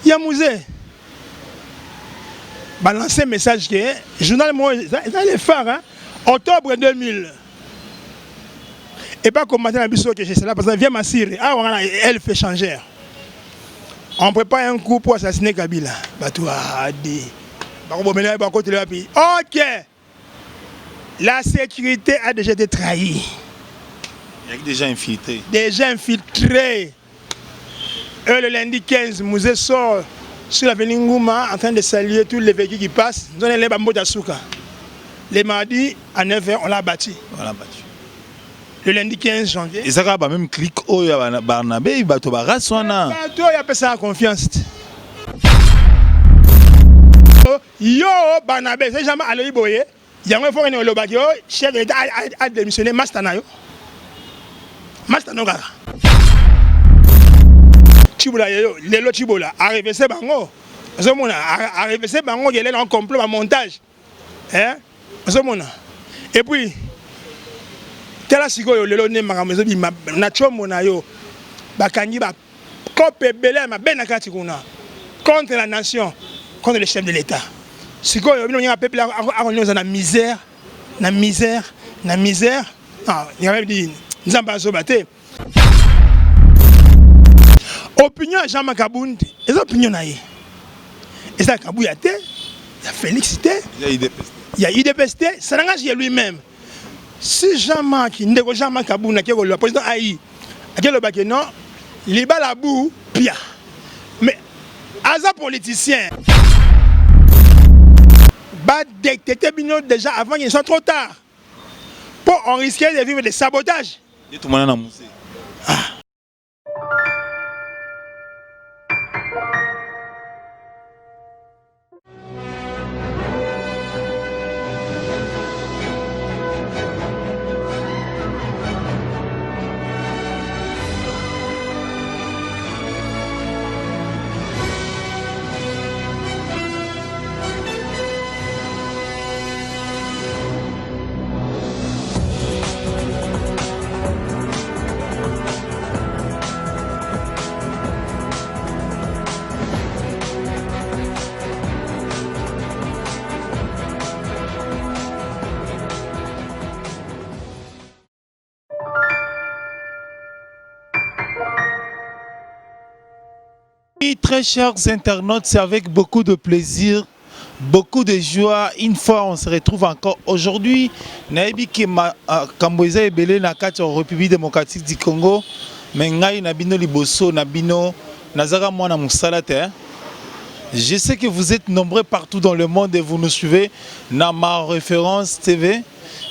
Il y a musée. Balancer un message que journal moi dans les phares hein, octobre 2000. Et pas commenter la biseau que c'est là parce que vient Massir. Ah elle fait changer. On prépare un coup pour assassiner Kabila. Batoua dit. OK. La sécurité a déjà été trahie. Il y a des gens infiltrés. Des gens infiltrés. Eux, le lundi 15, Mouzé sort sur l'avenue Ngouma en train de saluer tous les véhicules qui passent. Nous avons les bambous d'Asuka. Les mardis, à 9h, on l'a battu. Le lundi 15 janvier. Et ça va même clic au Barnabé, il va te barrasser. Il y a ça en confiance. Yo, Barnabé, c'est jamais allé boyer. Il y a un fois que le bagio, chef d'État a démissionné Mastana. Mastana. Chibola, les lots Chibola, arrivé c'est bango. Arrivé c'est bango, il est en complot en montage. Hein? Et puis, tel asigo le lot ne magamezo bi na chomo na yo. Bakangi ba kope belé ma benakati kuna contre la nation, contre le chef de l'État. Siko yo bino nya peuple a na misère, na misère, na misère. Ah, il y a même dit nzamba zo baté. Opinion Jean Kabundi, les opinions naïe. Et ça Kabouyate, il y a Félix Té, il y a IDPST, ça n'engage lui-même. Si Jean-Marc, Jean-Marc Kabouna, le président Aïe, non, il bat la boue, pia. Mais, as un politicien, bat détecter déjà avant qu'ils soient trop tard. Pour on risquer de vivre des sabotages. Tout le monde a musée. Très chers internautes, c'est avec beaucoup de plaisir, beaucoup de joie. Une fois, on se retrouve encore aujourd'hui. Naïbi Kema Kamboïza Ebele Nakati en République démocratique du Congo. Mais ngai nabino liboso nabino nazara mwana musalate. Je sais que vous êtes nombreux partout dans le monde et vous nous suivez dans ma référence TV.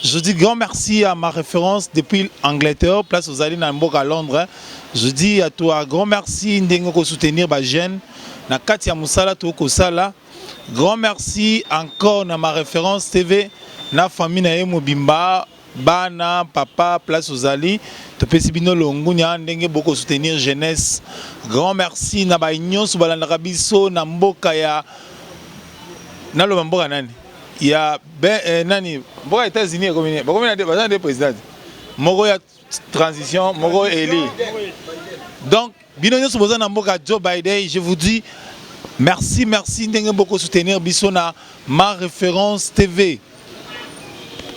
Je dis grand merci à ma référence depuis Angleterre, place aux Alines à Londres. Je dis à toi grand merci de soutenir ma jeune. Na Katia Moussala Toko Sala. Grand merci encore à ma référence TV. Na famille na Mobimba, Bana, Papa, place aux Alines. Topesibino Longunya ndenge beaucoup soutenir jeunesse. Grand merci na ba union subalanda biso na mboka ya na lo mboka nani. Il y a nani mboka États-Unis comme il des présidents. Moko ya transition, moko élu. Donc bino nyo suboza na mboka Joe Biden, je vous dis merci ndenge beaucoup soutenir biso na ma référence TV.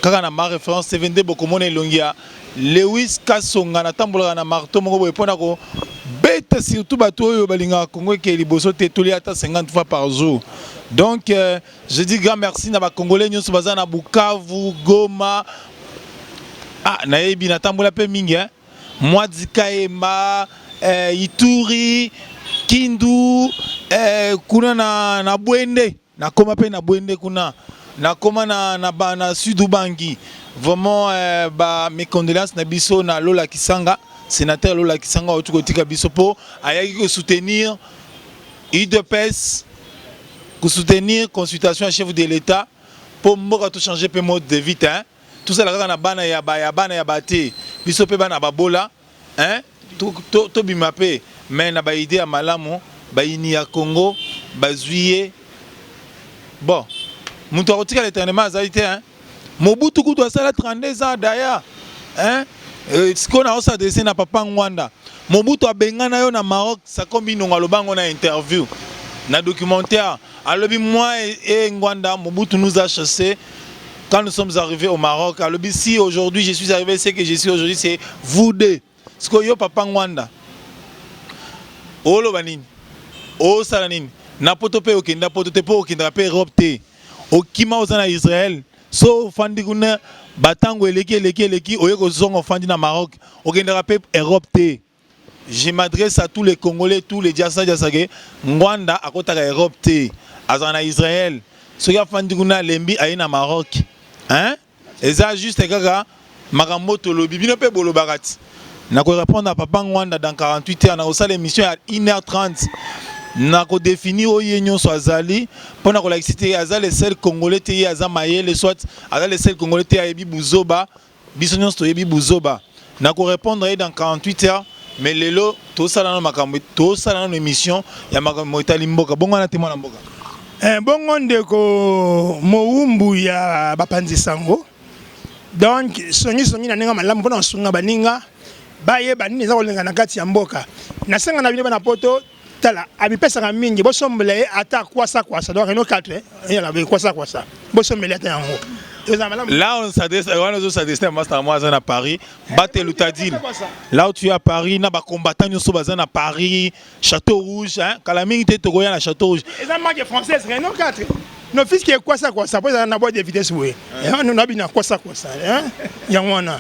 Kaka na ma référence TV ndé beaucoup mona longia. Lewis Kasonga na tambola na marteau moko boye pona ko bête surtout bato oyo balinga Congo ke liboso te toli ata 50 fois par jour. Donc je dis grand merci na ba congolais nyonso baza na Bukavu, Goma. Ah na yebi na tambola pe mingi hein. Mwadikaema, Ituri, Kindu, kuna na Bwende, na koma pe na Bwende kuna. Na koma na Sud-Ubangi. Vraiment mes condoléances na biso na Lola Kisanga, sénateur Lola Kisanga au Tukotika biso po ayaki soutenir IDPS, soutenir consultation à chef de l'État pour mboka tout changer pe mode de vie hein. Tout ça la na bana ya bate biso pe bana babola hein to bimape mais na ba idée ya malamu ba ini ya Congo bazuye bon muto akotika l'éternellement azalité hein. Mobutu Kutu a 32 ans d'ailleurs. Hein? Ce qu'on a aussi adressé à Papa Ngwanda. Mobutu a bengana yo na Maroc, ça combine on a interview. na documentaire. Alors, moi et Ngwanda, Mobutu nous a chassés quand nous sommes arrivés au Maroc. Alors, si aujourd'hui je suis arrivé, c'est que je suis aujourd'hui, c'est vous deux. Ce que yo papa Ngwanda. Olo banini. O salanini. Na potope okende, na potope okende, na pe Europe te. Okima ozana Israël. So fandi kuna batango eleki oyeko zongo fandi na Maroc. Okende pe Europe te. Je m'adresse à tous les Congolais, tous les diaspora Ngwanda akotaka Europe te. Azana Israël. So ya fandi kuna lembi aina Maroc. Hein? Et ça juste kaka makambo lobi bino pe bolo bagati. Na ko répondre à papa Ngwanda dans 48 heures na osala émission à 1h30. Na ko définir oyenyo so azali pona ko laxité azali seul congolais te azamaye le soit azali seul congolais te ayebi buzoba bisonyo to yebi buzoba. Na ko répondre dans 48 heures mais lelo to sala na makambo to sala na émission ya makambo itali mboka bongo na témoin na mboka. Bongo ndeko moumbu ya bapanzi sango. Donc songi na nenga malamu pona sunga baninga baye banini za kolenga na kati ya mboka. Na senga na bino bana poto tala abipesa mingi bo sombele ata kwasa donc no 4 il y a la kwasa bo sombele ata yango. Là on s'adresse à Master Moazen à Paris, Batelutadil. Là où tu es à Paris, na ba combattant nyoso bazana à Paris, Château Rouge, hein, Kalaming te togoya na Château Rouge. Et ça marque française, non 4. Nos fils qui est quoi ça pour ça na boîte de vitesse oui. Nous na bina quoi ça hein. Yangwana.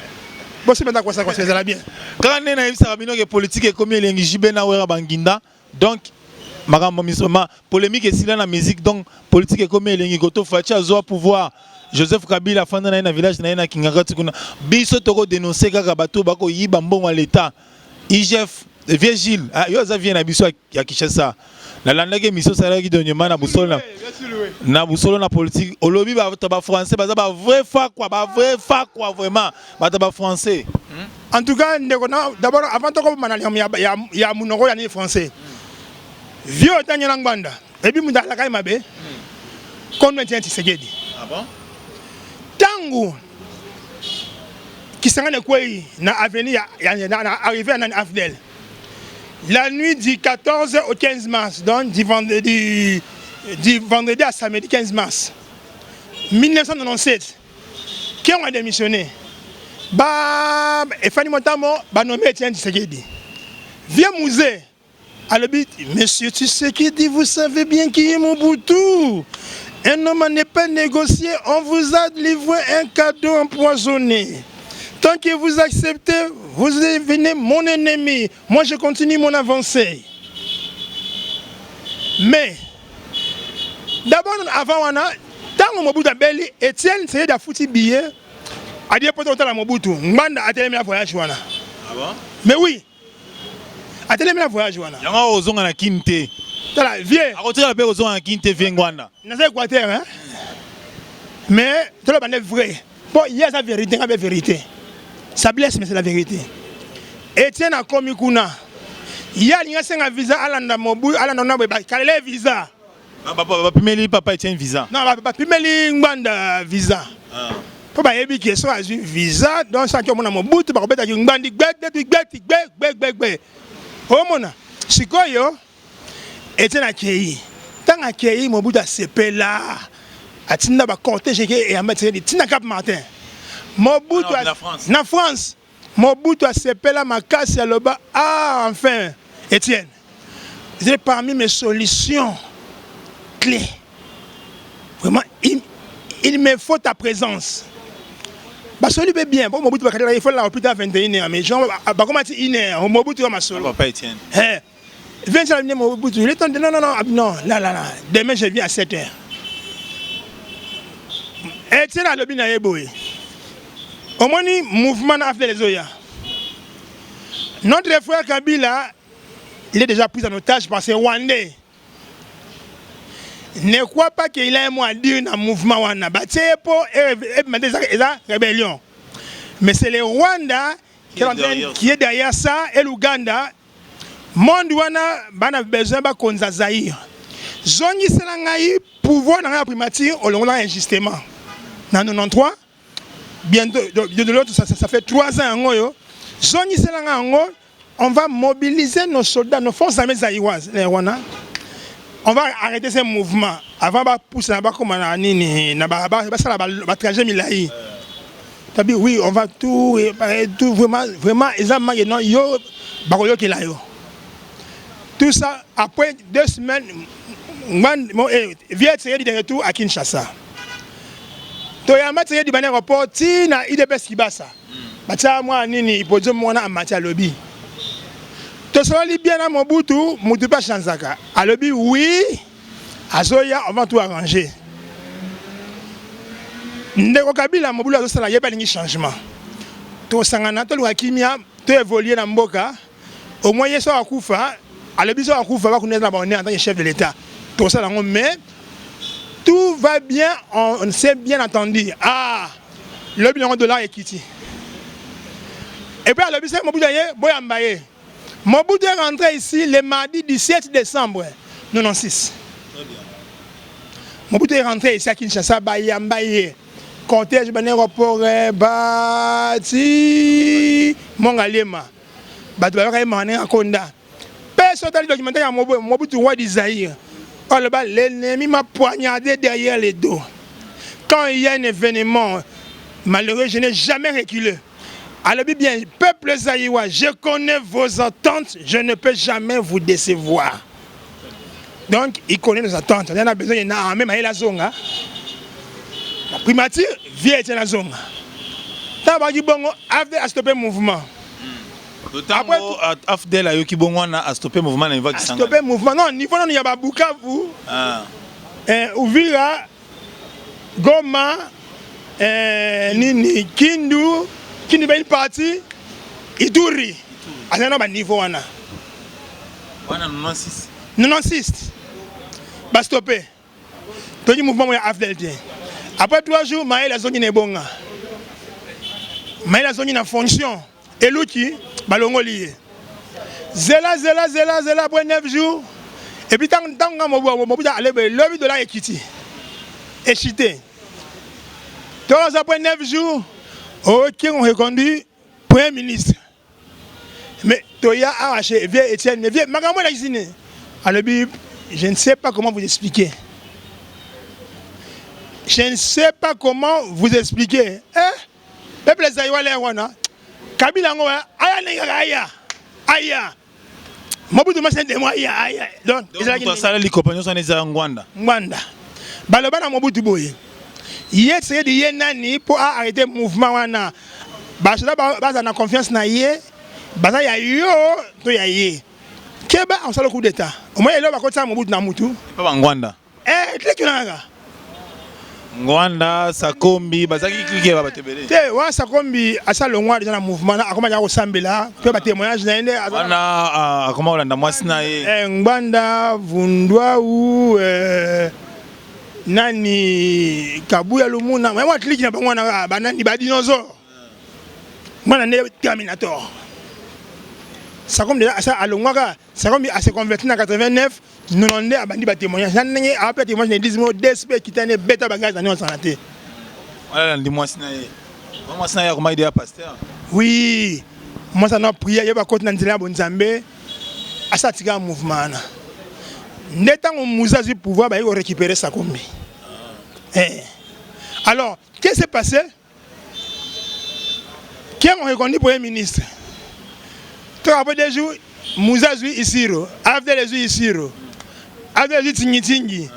Bo se beta quoi ça ça la bien. Quand na yebisa rabino que politique est comme elengi jibe na wera banginda. Donc makambo misoma polémique et sila na musique donc politique est comme elengi koto facha zo pouvoir. Joseph Kabila fanda na village na Kingakati kuna biso toko dénoncer kaka bato bako yiba mbongo l'état IGF Virgile yo za vient na biso ya Kinshasa la landake mission sala ki donyema na busolo na busolo na politique olobi ba français ba vrai fa quoi vraiment ba français. En tout cas d'abord avant toko manali ya munoko ya ni français vieux tanyela Ngwanda et puis mundala kai mabe comme maintenant Tshisekedi. Ah bon? Tango qui s'en est quoi na avenir arrivé à Afdel la nuit du 14 au 15 mars donc du vendredi à samedi 15 mars 1997 qui ont démissionné et Fanny Montamo nommé Etienne Tshisekedi vient musée à l'habit monsieur Tshisekedi vous savez bien qui est Mobutu. Un homme n'est pas négocié, on vous a livré un cadeau empoisonné. Tant que vous acceptez, vous devenez mon ennemi. Moi, je continue mon avancée. Mais, d'abord, avant, tant que Mobutu a belli, Etienne, c'est de foutre billet. A dit peut-être à Mobutu, Ngwanda a télé voyage. Ah bon? Mais oui, a télé voyage. Il y a un ozon à la Kinte. Vieux. À retirer la paix aux gens à Kinte Ngwanda. Dans l'Équateur, hein? Mais, tout le monde est vrai. Bon, il y a la vérité, la vérité. Ça blesse, mais c'est la vérité. Etienne a commis Kuna. Il y a un visa à l'anda Mobu, à l'anda Mobu, quel est le visa? Papa Etienne visa. Non, papa Pimeli Ngwanda visa. Papa Ebi qui est un visa, donc ça qui est mon Mobu, tu vas remettre un Ngwandi, gbeg. Oh mon, c'est quoi yo? Etienne a accueilli. Tant accueilli, Mobutu a sepé là. A tina ba cortège et a mettre tina Cap Martin. Mobutu na France. Mobutu a sepé là ma casse à l'oba. Ah enfin, Etienne. C'est parmi mes solutions clés. Vraiment, il me faut ta présence. Parce que lui bien, bon Mobutu il faut là au plus tard 21h mais genre comment dire 1h, Mobutu va ma solo. Papa Etienne. Viens ça Mobutu. Il est temps de non, là. Demain je viens à 7h. Etienne a lobby na yeboy. Au moins mouvement na fait les oya. Notre frère Kabila, il est déjà pris en otage par ces Rwandais. Ne crois pas qu'il a un mot à dire dans le mouvement Wana. C'est la rébellion. Mais c'est le Rwanda qui est derrière ça et l'Ouganda. Monde Wana a besoin de Konza Zaïre. Zongi Selangaï, pouvoir dans la primature, on l'a injustement. Dans 93, bientôt de l'autre, ça fait 3 ans. Zongi Selangaï, on va mobiliser nos soldats, nos forces armées zaïroises, les Rwanda. on va arrêter ces mouvements avant de pousser là-bas comme on a nini na trajet milai. Oui, on va tout vraiment exactement yo bakoyo qui là yo. Tout ça après 2 semaines vient tirer de retour à Kinshasa. To ya matériel du ban aéroport ti na IDPS Kibasa. Batia moi nini ipozo mona amatia lobby. To so li bien na Mobutu, Mobutu pas chanzaka. A lobby oui, azoya on va tout arranger. Ndeko Kabila Mobutu azo sala yeba lingi changement. To sangana to lwakimia to évoluer na mboka. Au moins yeso akufa, a lobby so akufa va connaître la bonne en tant que chef de l'état. To sala ngo mais tout va bien, on s'est bien entendu. Ah, le bilan de l'art est quitté. Et puis, le bilan Mobutu Boyambaye. Mobutu est rentré ici le mardi 17 décembre 1996. Mobutu est rentré ici à Kinshasa, Boyambaye. Cortège, aéroport, Bati, Mongalema. Bati, Mané, Akonda. Personne n'a dit documentaire à Mobutu Wadi Zahir. Oh, l'ennemi m'a poignardé derrière les dos. Quand il y a un événement malheureux, je n'ai jamais reculé. Alors bien, peuple zaïrois, je connais vos attentes, je ne peux jamais vous décevoir. Donc, il connaît nos attentes. Il y en a besoin, il y en a même à la zone. La primature, vient à la zone. Tabagi Bongo a stoppé le mouvement. Après Afdel Ayoki Bongwana a stoppé le mouvement na niveau qui s'engage. Stoppé le mouvement non niveau non il y a ba Bukavu. Uvira Goma nini Kindu ba une partie Ituri. Azana ba niveau wana. Wana 96. 96. Ba stoppé. Tout le mouvement ya Afdel. Après 3 jours Maël zone ne bonga. Maël zone na fonction et l'outil balongoli zela après 9 jours et puis tant Mobutu allait le dollar est quitté et chité donc après 9 jours ok on reconduit premier ministre mais Toya a arraché vieux Étienne vieux magambo la cuisine alors je ne sais pas comment vous expliquer peuple zaïrois les wana Kabila ngo aya Mobutu machine de moi aya donc ils sala li compagnon son eza Ngwanda baloba na Mobutu boye yetse de yenani pour arrêter mouvement wana bashada baza na confiance na ye baza ya yo to ya ye keba on sala coup d'état au moins elo bakota Mobutu na mutu pas Ngwanda tlekinanga Ngwanda Sakombi bazaki kike ba batebele te wa Sakombi asa longwa déjà na mouvement akoma ya kosambela pe ba témoignage na ende ana akoma olanda mwasi na ye Ngwanda Vundwa ou nani Kabuya Lumuna mais moi clique na bango na banani ba dinosaure mwana ne Terminator Sakombi asa alongwa Sakombi a se converti en 89 nous on est abandi ba témoignage nan après témoignage ne disent mo DSP kitane beta bagage na on santé voilà ndi mwasi na ye mwasi na ye comment il est pasteur oui moi ça n'a prié ba côté na nzela bonzambe asa tika mouvement na ndeta ngo muzazi pouvoir ba récupérer Sakombi alors qu'est-ce qui s'est passé qui ont reconnu premier ministre après 2 jours muzazi isiro after les isiro avec les Tingitingi,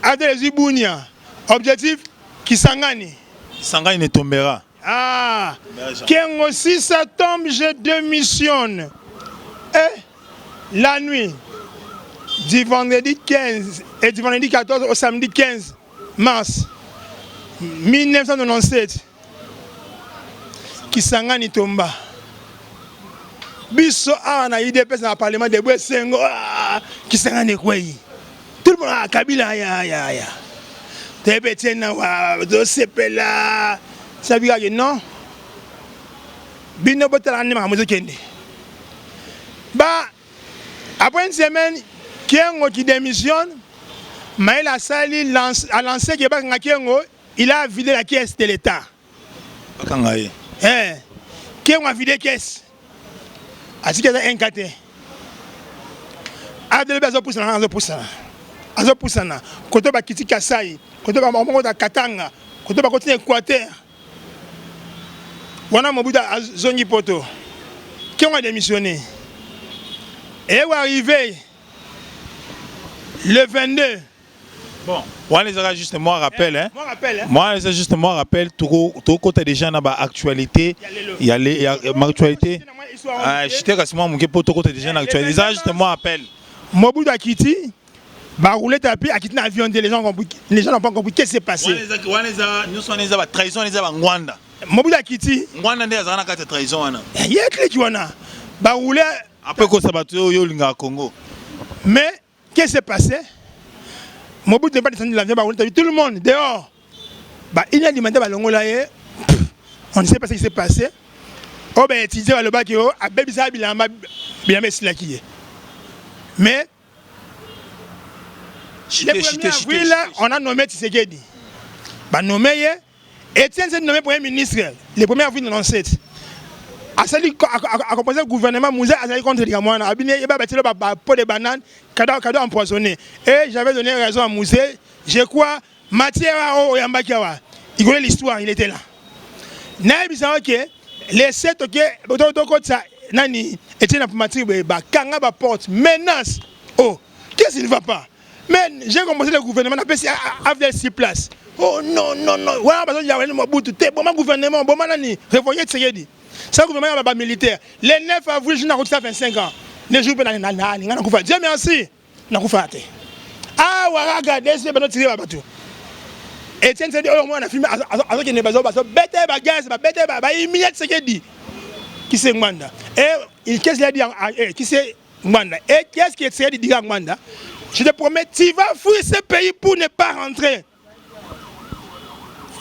avec les Bunia, objectif Kisangani. Kisangani ne tombera. Ah, quand aussi ça tombe, je démissionne. Et la nuit, du vendredi 15 et du vendredi 14 au samedi 15 mars 1997, Kisangani tomba. Biso a na IDPS na parlement de Bwesengo, Kisangani kwei. Tout le monde a Kabila ya. Tebete na wa do sepela. Ça veut dire non. Bino botala ni mamuzo kende. Bah après une semaine, qui démissionne, Maël Assali a lancé il a vidé la caisse de l'État. Qui a vidé la caisse. A dit qu'il y a un 4. A de l'État pour ça. azo pusana côté ba kiti Kasai côté ba mongo da Katanga côté ba côté Équateur wana Mobutu azongi poto qui ont démissionné et où arrivé le 22. Bon, moi les a justement rappel hein. Moi les a justement rappel tout côté déjà dans ba actualité, il y a ma actualité. J'étais quasiment mon pour tout côté déjà dans actualité. Ça justement rappel. Mobutu a quitté ba rouler tapis a quitté l'avion, les gens n'ont pas compris qu'est-ce qui s'est passé. Nous sommes les trahison les Rwanda. Mobutu a quitté Rwanda ndé azana ka trahison wana. Il y a clé qui wana ba rouler après ko sabato yo linga Congo. Mais qu'est-ce qui s'est passé? Mobutu n'est pas descendu de l'avion, tout le monde dehors. Il a demandé à Longola, on ne sait pas ce qui s'est passé. Oh ben étudier le bac a bébisa bilama bilama silaki. Mais le 1er avril, on a nommé Tshisekedi. Nommé Etienne s'est nommé Premier ministre le 1er avril 1997. A composé le gouvernement Moussa Azali contre les Gamouana. Abiné Eba Batilo pot de bananes, cadeau empoisonné. Et j'avais donné raison à Moussa. Je crois, matière au Yambakiawa. Il connaît l'histoire, il était là. Naïbisa ok, les 7 ok, Nani, Etienne Apumatri, Kanga porte, menace. Oh, qu'est-ce qu'il ne va pas? Mais j'ai composé le gouvernement, on appelle ça avec 6 places. Oh non, non, non. Voilà, parce qu'il y a un Mobutu, bon gouvernement, bon manani, révoyé Tshisekedi. C'est un gouvernement militaire. Le 9 avril, je n'ai 25 ans. Les jours, Dieu merci. Ah, Waraga, c'est pas tiré Babatou. Et tiens, c'est au moins on a filmé avec une bazo, bête bagage, bête immédiat ce qu'il dit. Qui c'est Mwanda? Et qu'est-ce qu'il a dit? Qui c'est Mwanda? Et qu'est-ce qu'il a dit à Mwanda? Je te promets, tu vas fuir ce pays pour ne pas rentrer.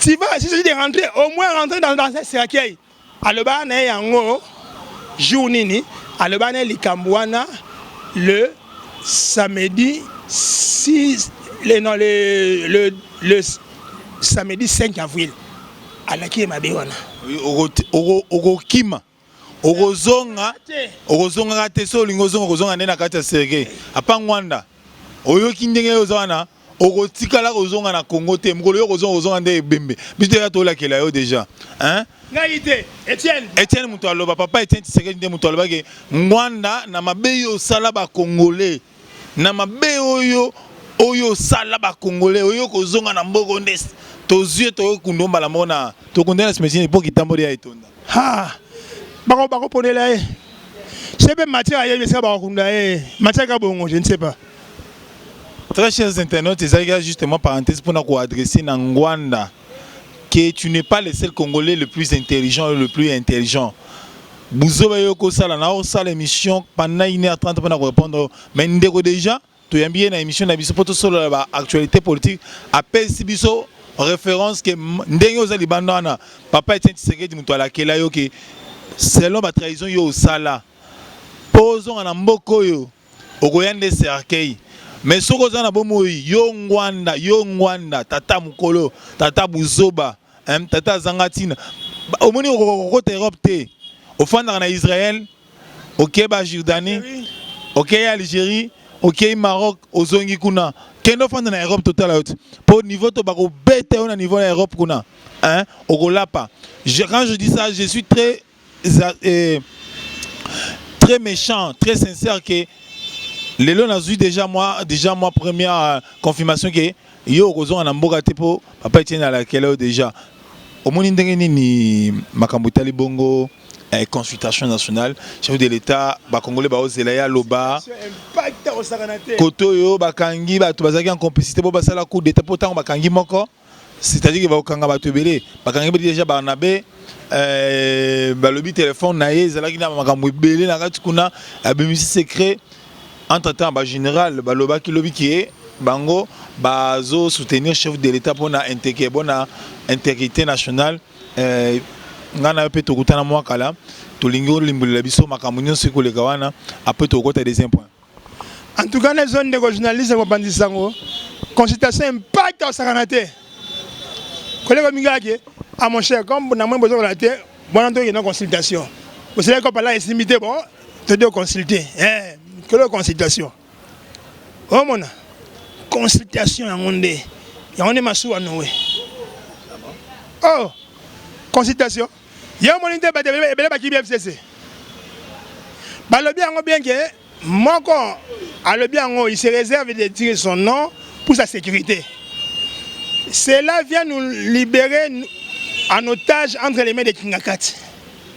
Tu vas, si je dis rentrer, au moins rentrer dans un cercueil. Aloba na yango jour nini aloba na likambwana le samedi 6 le samedi 5 avril alaki mabéwana okokima okozonga te so lingo zonga nena kati ya serge apa Rwanda oyoki ndenge ozana okotikala kozonga na Congo te mukolo yo kozonga nde ebembe biso ya tolakela yo déjà hein. Etienne Mutualoba, papa Etienne Tshisekedi Mutualoba ke Rwanda na mabe yo sala ba Congolais. Na mabe oyo sala ba Congolais, oyo kozonga na mboko ndes. Tozue to kundomba la mona. To kundela smesini pour kitamboli ya etonda. Ha. Bako ponela e. C'est pas matière ya yesa ba kunda e. Matière ka bongo, je ne sais pas. Très chers internautes, c'est justement parenthèse pour nous adresser na Rwanda. Que tu n'es pas le seul Congolais le plus intelligent et le plus intelligent. Bouzo Yoko Sala, na osa l'émission pendant 1h30 pour répondre. Mais ndeko déjà, tu as bien une émission d'abisso pour tout sur l'actualité politique. Appelle Sibiso référence que ndengo za libandana papa Etienne Tshisekedi Mutuala kela yo que selon la trahison yo sala. Posons en mboko yo okoyande cercueil. Mais ce qu'on a bomo yo Rwanda tata mukolo tata buzoba tata zangatina au moni côté Europe te au fond dans Israël OK ba Jordanie OK Algérie OK Maroc ozongi kuna kendo fond dans Europe total pour niveau to bako bête on a niveau de Europe kuna hein okolapa quand je dis ça je suis très méchant très sincère que les lois n'a eu déjà moi première confirmation que yo kozonga na mboka te po papa Etienne à laquelle déjà au monde ndenge ni makambo tali bongo consultation nationale chef de l'état ba congolais ba ozela ya loba koto yo bakangi bato bazaki en complicité po basala coup d'état pourtant bakangi moko c'est-à-dire que ba okanga bato belé bakangi déjà Barnabé balobi téléphone na ye zalaki na makambo belé na kati kuna abimisi secret. Entre-temps, le général Baloba Kilobi qui est Bango bazo soutenir chef de l'État pour la intégrité nationale. Ngana pe to kutana mwa kala to lingo limbula biso makamunyo siko le kawana après to kota des points. En tout cas, les zones de journalistes vont bandir sango. Consultation impact au sakanate. Collègue Mingaki, à mon cher, comme on a moins besoin de la terre, bon on a une consultation. Vous savez qu'on parle là estimité bon, te dois consulter. Que la consultation. Oh mon consultation yango nde yango nde masuwa nowe. Oh, consultation. Yo moni te ba ebele ba ki BFCC. Ba le bien bien que moko a le bien il se réserve de dire son nom pour sa sécurité. Cela vient nous libérer en otage entre les mains de Kingakati.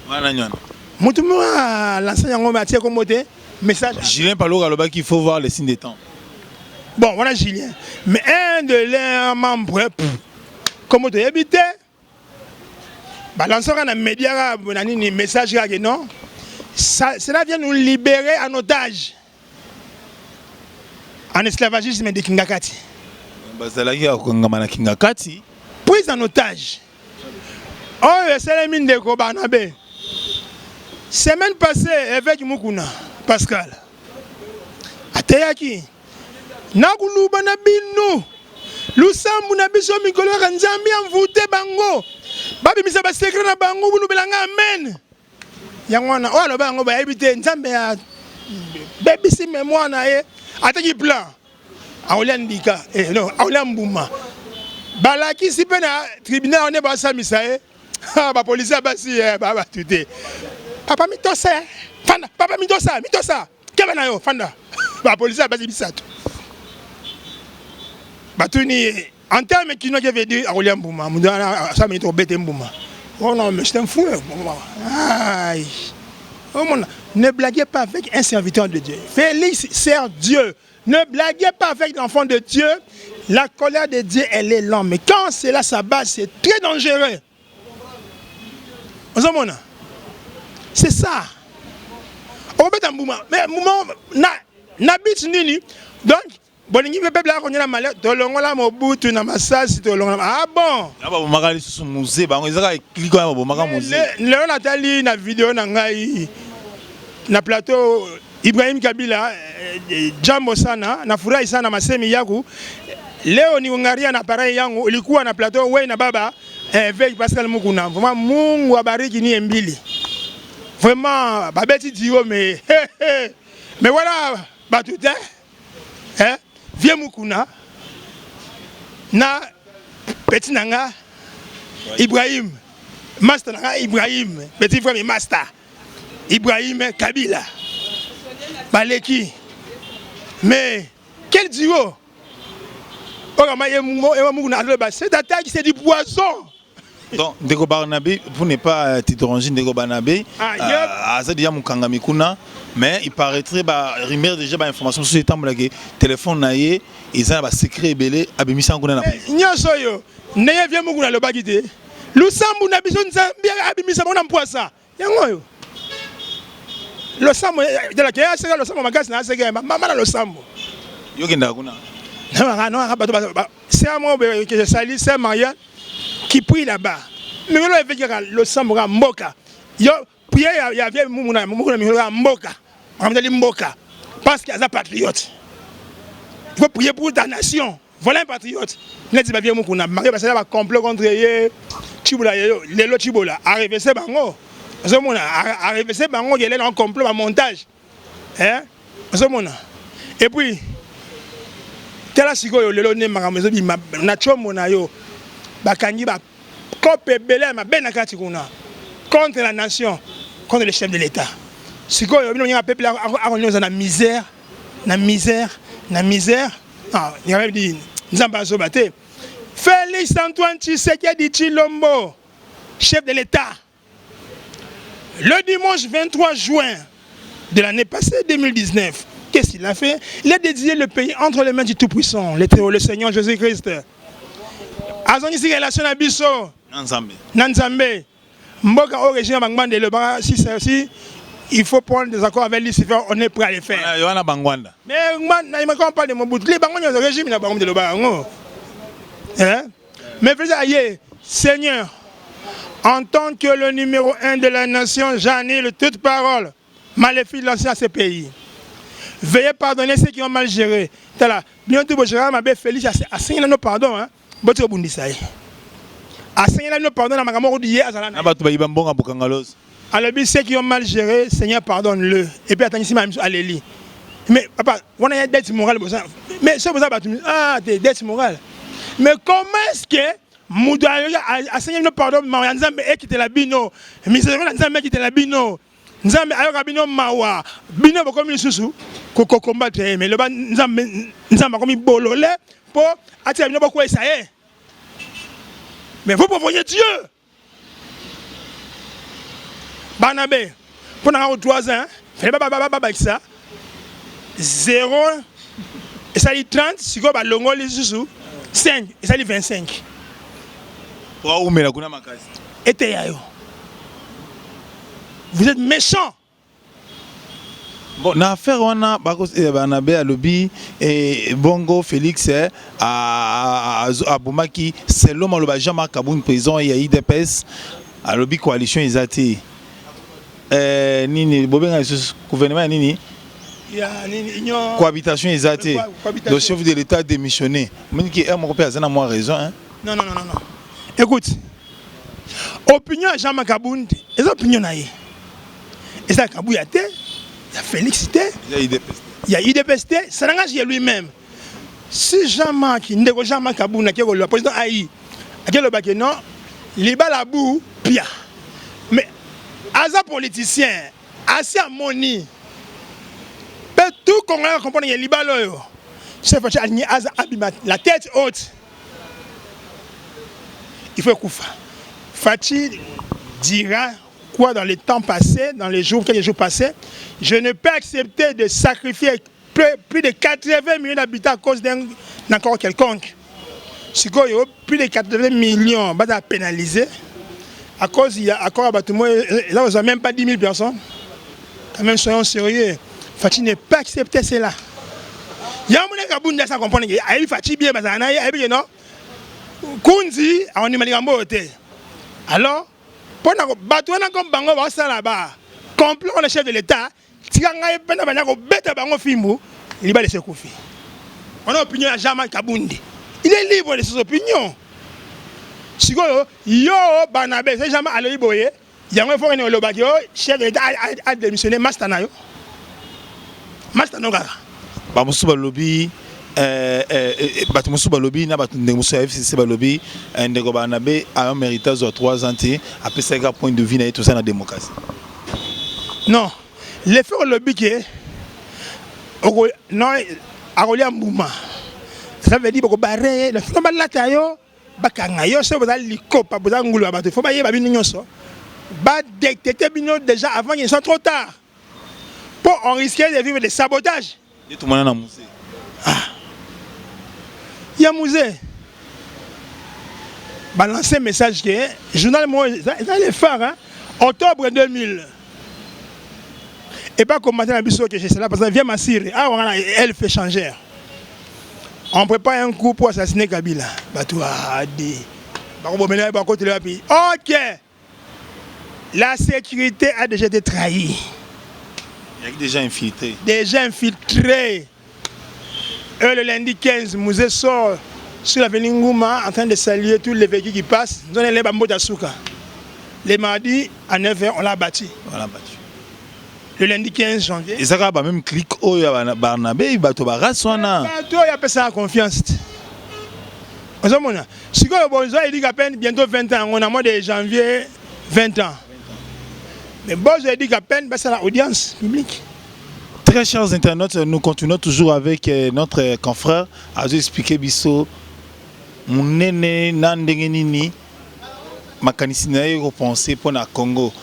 Voilà nyon. Moutouma l'enseignant Mathieu Komote message. Julien Palo Galoba qu'il faut voir les signes des temps. Bon, voilà Julien. Mais un de leurs membres comme tu habité balançons un média un message non. Cela vient nous libérer en otage. En esclavagisme de Kingakati. Bazalaki akongama Kingakati. Prise en otage. Oh, c'est les mines de Kobanabe. Semaine passée, avec Mukuna, Pascal. Ateyaki. Nakulu banabino. Lusambu na biso mikolo kanzambi envoûté bango. Babi misa ba secret na bango bunu belanga amen. Yangwana o alo bango ba ebite nzambe ya bebisi mémoire na ye ataki plan. Aolandika non aolambuma. Balaki si pe na tribunal on est ba samisa e. Ah ba police basi ba tuté. Papa mitosa. Fanda papa mitosa. Keba na yo fanda. Ba police basi bisato. Batuni en termes qui n'ont jamais dit à William Bouma, ça m'a été embêté Bouma. Oh non, mais c'est un fou. Aïe. Oh mon, ne blaguez pas avec un serviteur de Dieu. Félix sert Dieu. Ne blaguez pas avec l'enfant de Dieu. La colère de Dieu, elle est lente. Mais quand c'est là, sa base, c'est très dangereux. C'est ça. On va mettre Bouma. Mais Bouma, n'habite nini. Donc, bolingi peuple là qu'on a malheur tolongola mobutu na masasi tolongola ah bon aba bomakali susu musée bango ezaka kliko ya bomaka musée le natali na vidéo na ngai na plateau Ibrahim Kabila jambo sana na furahi sana masemi yangu leo ni ungaria na parai yangu ilikuwa na plateau wewe na baba avec Pascal Mukuna vraiment Mungu abariki ni mbili vraiment babeti dio mais voilà batute hein. Viens Mukuna na petit nanga Ibrahim master nanga Ibrahim petit frère master Ibrahim Kabila baleki mais quel duo cette attaque c'est du poison. Donc Ndeko Barnabé pour ne pas t'étranger Ndeko Barnabé ça déjà Mukanga Mikuna mais il paraîtrait bah rimer déjà bah information sur le temps que téléphone naie ils ont bah secret belé abimisa nguna na nyoso yo neye vient Mukuna le bagité lusambu na biso nzambi abimisa mona mpoisa yango yo le sambo de la kaya c'est le sambo magasi na c'est mama na le sambo yo kenda kuna non c'est un mot que je salue c'est Maria qui prie là-bas. Mais le sambo mboka. Yo prier il y avait mumuna mboka. On dit mboka parce qu'il y a un patriote. Il faut prier pour ta nation. Voilà un patriote. Net ba bien mukuna. Marie parce que va complot contre ye. Chibola yo, lelo chibola. Arriver c'est bango. Zomona arriver c'est bango, il est en complot en montage. Hein? Zomona. Et puis tela sikoyo lelo ne makamezo bi na chomona yo. Bakangi ba kope belé ma benakati kuna contre la nation, contre le chef de l'État. Sikoyo bino nya peuple a na misère, na misère. Ah, il avait dit nzamba zobate. Félix Antoine Tshisekedi Tshilombo, chef de l'État. Le dimanche 23 juin de l'année passée 2019, qu'est-ce qu'il a fait? Il a dédié le pays entre les mains du Tout-Puissant, le Seigneur Jésus-Christ. Azoni si relation à biso Nanzambe mboka au régime bangwanda le banga si il faut prendre des accords avec Lucifer on est prêt à les faire Yohana Bangwanda mais on parle de Mobutu les bangwanda le régime na bangom de le bango hein mais faisait Seigneur en tant que le numéro 1 de la nation j'annule toute parole maléfique lancée à ce pays. Veuillez pardonner ceux qui ont mal géré. Bientôt vous gérez ma belle Félix à signer nos pardons hein. Boto bundisai. Assenyela no pardon na makamoko dié azala na. Abatu bayiba mbonga bukangalos. Alors ceux qui ont mal géré, Seigneur pardonne-le. Et puis attendez si ma alélie. Mais papa, on a une dette morale. Mais c'est pour ça que ah, des dettes morales. Mais comment est-ce que Moudou a saigné nos pardon, mais Nzambe est qui te la bino. Miséricorde Nzambe qui te la bino. Nzambe ayoka bino mawa. Bino beaucoup mieux sous koko combattre mais le Nzambe comme bololé pour attirer bino beaucoup ça y est. Mais vous provoquez Dieu. Banabé pendant 3 ans, fallait pas ça. 0 et ça dit 30, si vous avez longo les sous 5 et ça dit 25. Vous êtes méchants. Bon, na affaire on a Banabé à lobby et Bongo Félix à Boumaki, c'est l'homme le Jean-Marc Kaboun président et IDPS à lobby coalition Isati. Nini Bobin gouvernement nini cohabitation Isati. Le chef de l'État démissionné. Moi qui est mon père a moins raison hein. Non. Écoute. Opinion Jean-Marc Kaboun, les opinions naïe. Et ça Kabou Yate, il y a Félix Té, il y a IDPS, ça n'engage lui-même. Si Jean-Marc Kaboun le président Aïe, il non, il va la boue, pia. Mais Aza politicien, assez amoni, peut tout Congolais comprendre qu'il y a Libalo. C'est fait aligner Aza Abimat, la tête haute. Il faut Koufa. Fatih dira quoi dans les temps passés, dans les jours, quelques jours passés, je ne peux accepter de sacrifier plus de 80 millions d'habitants à cause d'un accord quelconque. Si plus de 80 millions va pénaliser, à cause il y a accord à bâtiment, là vous n'avez même pas 10 000 personnes. Quand même soyons sérieux. Fatih ne peut pas accepter cela. Il y a un monde qui a comprendre qu'il y a Fatih bien, il y a non. Kundi, on est mal alors, pendant que Batouana comme Bango va ça là-bas, complet le chef de l'État, Tigangaï pendant que Beta Bango Fimou, il va laisser Koufi. On a opinion à Jean-Marc Kaboundi. Il est libre de ses opinions. Si yo Banabé, c'est jamais Aloï Boye, il y a un fort le bagio, chef de l'État a démissionné Mastanayo. Mastanoga. Bamoussouba lobby. Batumusu balobi na batumusu FCC balobi ndeko Banabé a un méritage de 3 ans après ça point de vue na tout ça na démocratie. Non, l'effet au lobby qui est non arolia mouvement. Ça veut dire que barré le fait que latayo bakanga yo se boza likopa boza ngulu ba faut ba yeba bino nyonso. Ba détecter bino déjà avant qu'ils soient trop tard. Pour on risquer de vivre des sabotages. Et tout le monde na musée. Il y a un musée. Balancer un message que journal moi ça les phares hein? Octobre 2000. Et pas comme matin biso que c'est là parce que vient m'assurer ah elle fait changer. On prépare un coup pour assassiner Kabila. Batoua dit. OK. La sécurité a déjà été trahie. Il y a déjà infiltré. Déjà infiltré. Le lundi 15, Mouzé sort sur l'avenue Ngouma en train de saluer tous les véhicules qui passent. Nous avons les bambous d'Asuka. Les mardis, à 9h, on l'a battu. Le lundi 15 janvier. Et ça va même clic au Barnabé, il va te barrasser. Il y a ça confiance. Si il dit qu'à peine bientôt 20 ans, on a moins de janvier 20 ans. Mais bon, je dis qu'à peine, c'est l'audience publique. Très chers internautes, nous continuons toujours avec notre confrère à vous expliquer biso mon nene nandengenini makanisi na yo penser pour na Congo